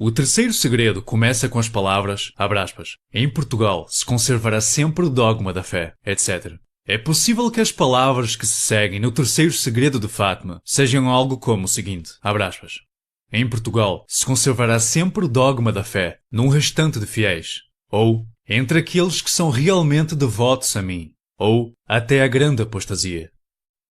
O terceiro segredo começa com as palavras, abre aspas, em Portugal se conservará sempre o dogma da fé, etc. É possível que as palavras que se seguem no terceiro segredo de Fátima sejam algo como o seguinte, abre aspas, em Portugal se conservará sempre o dogma da fé num restante de fiéis, ou entre aqueles que são realmente devotos a mim, ou até a grande apostasia.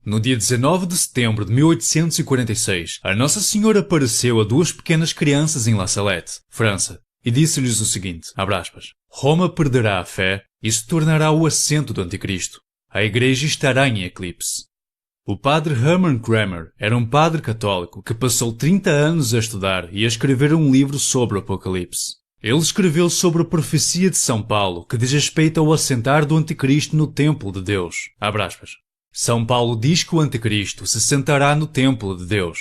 No dia 19 de setembro de 1846, a Nossa Senhora apareceu a duas pequenas crianças em La Salette, França, e disse-lhes o seguinte, abre aspas, Roma perderá a fé e se tornará o assento do Anticristo. A Igreja estará em eclipse. O padre Hermann Kramer era um padre católico que passou 30 anos a estudar e a escrever um livro sobre o Apocalipse. Ele escreveu sobre a profecia de São Paulo que diz respeito ao assentar do Anticristo no templo de Deus, abre aspas. São Paulo diz que o Anticristo se sentará no templo de Deus.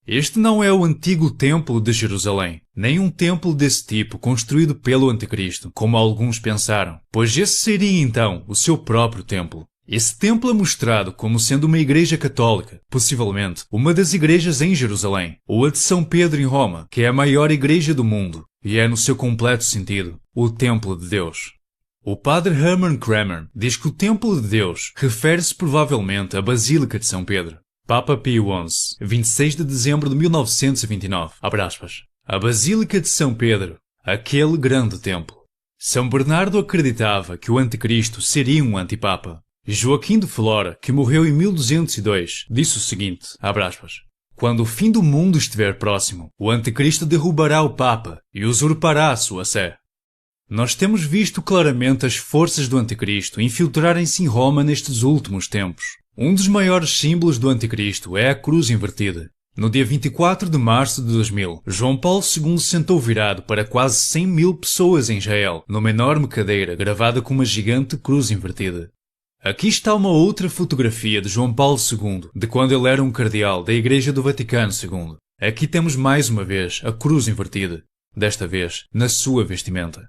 Este não é o antigo templo de Jerusalém, nem um templo desse tipo construído pelo Anticristo, como alguns pensaram, pois esse seria então o seu próprio templo. Esse templo é mostrado como sendo uma igreja católica, possivelmente uma das igrejas em Jerusalém, ou a de São Pedro em Roma, que é a maior igreja do mundo, e é no seu completo sentido, o templo de Deus. O padre Hermann Kramer diz que o Templo de Deus refere-se provavelmente à Basílica de São Pedro. Papa Pio XI, 26 de dezembro de 1929, abre aspas. A Basílica de São Pedro, aquele grande templo. São Bernardo acreditava que o Anticristo seria um antipapa. Joaquim de Flora, que morreu em 1202, disse o seguinte, abre aspas. Quando o fim do mundo estiver próximo, o Anticristo derrubará o Papa e usurpará a sua sé. Nós temos visto claramente as forças do Anticristo infiltrarem-se em Roma nestes últimos tempos. Um dos maiores símbolos do Anticristo é a cruz invertida. No dia 24 de março de 2000, João Paulo II sentou virado para quase 100 mil pessoas em Israel, numa enorme cadeira gravada com uma gigante cruz invertida. Aqui está uma outra fotografia de João Paulo II, de quando ele era um cardeal da Igreja do Vaticano II. Aqui temos mais uma vez a cruz invertida, desta vez na sua vestimenta.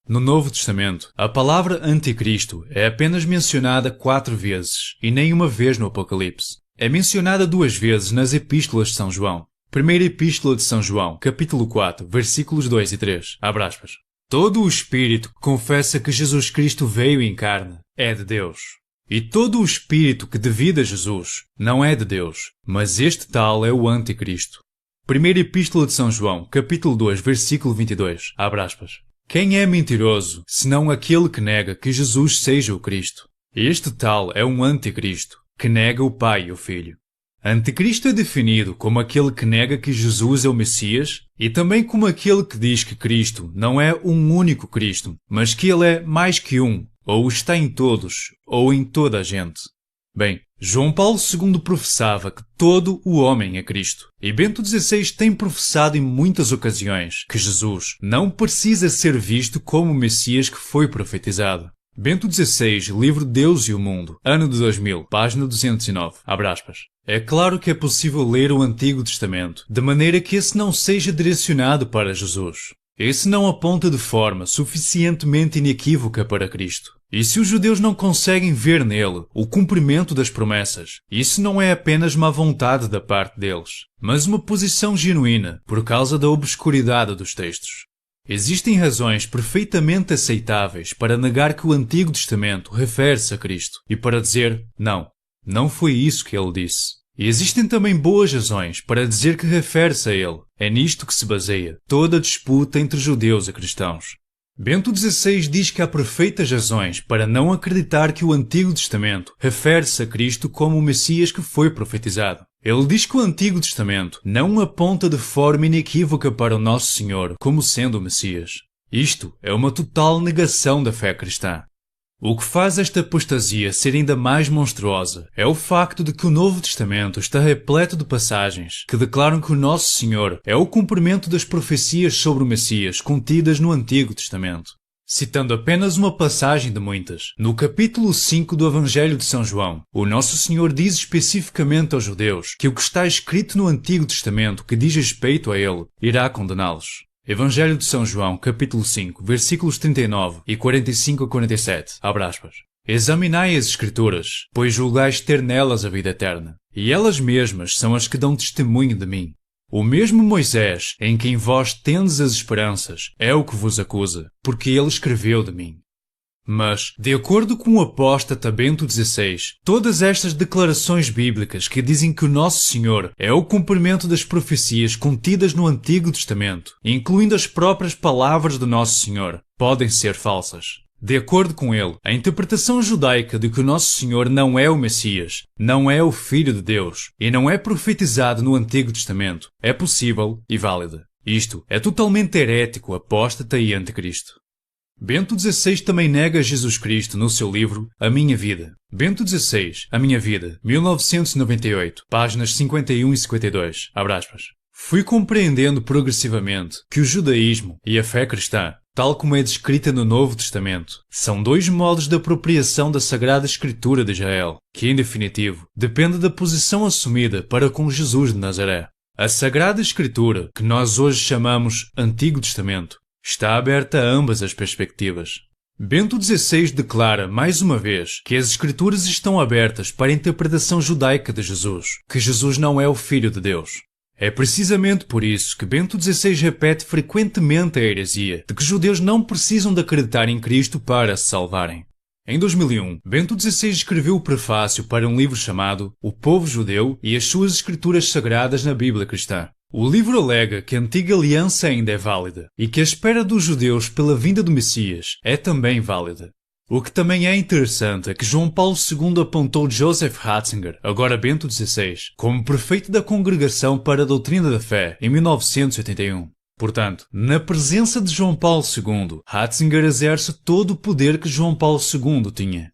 No Novo Testamento, a palavra Anticristo é apenas mencionada 4 vezes e nem uma vez no Apocalipse. É mencionada 2 vezes nas Epístolas de São João. Primeira Epístola de São João, capítulo 4, versículos 2 e 3, abre aspas. Todo o espírito que confessa que Jesus Cristo veio em carne é de Deus. E todo o espírito que duvida Jesus não é de Deus, mas este tal é o Anticristo. Primeira Epístola de São João, capítulo 2, versículo 22, abre aspas. Quem é mentiroso, senão aquele que nega que Jesus seja o Cristo? Este tal é um anticristo, que nega o Pai e o Filho. Anticristo é definido como aquele que nega que Jesus é o Messias e também como aquele que diz que Cristo não é um único Cristo, mas que ele é mais que um, ou está em todos, ou em toda a gente. Bem, João Paulo II professava que todo o homem é Cristo. E Bento XVI tem professado em muitas ocasiões que Jesus não precisa ser visto como o Messias que foi profetizado. Bento XVI, livro Deus e o Mundo, ano de 2000, página 209, abre aspas. É claro que é possível ler o Antigo Testamento, de maneira que esse não seja direcionado para Jesus. Esse não aponta de forma suficientemente inequívoca para Cristo. E se os judeus não conseguem ver nele o cumprimento das promessas, isso não é apenas má vontade da parte deles, mas uma posição genuína por causa da obscuridade dos textos. Existem razões perfeitamente aceitáveis para negar que o Antigo Testamento refere-se a Cristo e para dizer, não foi isso que ele disse. E existem também boas razões para dizer que refere-se a ele. É nisto que se baseia toda a disputa entre judeus e cristãos. Bento XVI diz que há perfeitas razões para não acreditar que o Antigo Testamento refere-se a Cristo como o Messias que foi profetizado. Ele diz que o Antigo Testamento não aponta de forma inequívoca para o Nosso Senhor como sendo o Messias. Isto é uma total negação da fé cristã. O que faz esta apostasia ser ainda mais monstruosa é o facto de que o Novo Testamento está repleto de passagens que declaram que o Nosso Senhor é o cumprimento das profecias sobre o Messias contidas no Antigo Testamento. Citando apenas uma passagem de muitas, no capítulo 5 do Evangelho de São João, o Nosso Senhor diz especificamente aos judeus que o que está escrito no Antigo Testamento que diz respeito a ele irá condená-los. Evangelho de São João, capítulo 5, versículos 39 e 45 a 47, abre aspas. Examinai as Escrituras, pois julgais ter nelas a vida eterna, e elas mesmas são as que dão testemunho de mim. O mesmo Moisés, em quem vós tendes as esperanças, é o que vos acusa, porque ele escreveu de mim. Mas, de acordo com o apóstata Bento XVI, todas estas declarações bíblicas que dizem que o Nosso Senhor é o cumprimento das profecias contidas no Antigo Testamento, incluindo as próprias palavras do Nosso Senhor, podem ser falsas. De acordo com ele, a interpretação judaica de que o Nosso Senhor não é o Messias, não é o Filho de Deus e não é profetizado no Antigo Testamento é possível e válida. Isto é totalmente herético, apóstata e anticristo. Bento XVI também nega Jesus Cristo no seu livro A Minha Vida. Bento XVI, A Minha Vida, 1998, páginas 51 e 52, abre aspas. Fui compreendendo progressivamente que o judaísmo e a fé cristã, tal como é descrita no Novo Testamento, são dois modos de apropriação da Sagrada Escritura de Israel, que, em definitivo, depende da posição assumida para com Jesus de Nazaré. A Sagrada Escritura, que nós hoje chamamos Antigo Testamento, está aberta a ambas as perspectivas. Bento XVI declara, mais uma vez, que as Escrituras estão abertas para a interpretação judaica de Jesus, que Jesus não é o Filho de Deus. É precisamente por isso que Bento XVI repete frequentemente a heresia de que os judeus não precisam de acreditar em Cristo para se salvarem. Em 2001, Bento XVI escreveu o prefácio para um livro chamado O Povo Judeu e as Suas Escrituras Sagradas na Bíblia Cristã. O livro alega que a antiga aliança ainda é válida e que a espera dos judeus pela vinda do Messias é também válida. O que também é interessante é que João Paulo II apontou Joseph Ratzinger, agora Bento XVI, como prefeito da Congregação para a Doutrina da Fé em 1981. Portanto, na presença de João Paulo II, Ratzinger exerce todo o poder que João Paulo II tinha.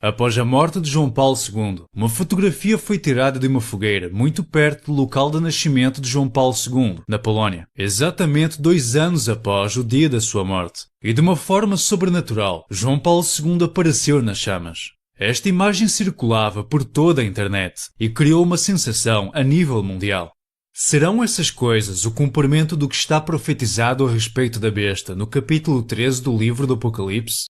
Após a morte de João Paulo II, uma fotografia foi tirada de uma fogueira muito perto do local de nascimento de João Paulo II, na Polónia, exatamente 2 anos após o dia da sua morte. E de uma forma sobrenatural, João Paulo II apareceu nas chamas. Esta imagem circulava por toda a internet e criou uma sensação a nível mundial. Serão essas coisas o cumprimento do que está profetizado a respeito da besta no capítulo 13 do livro do Apocalipse?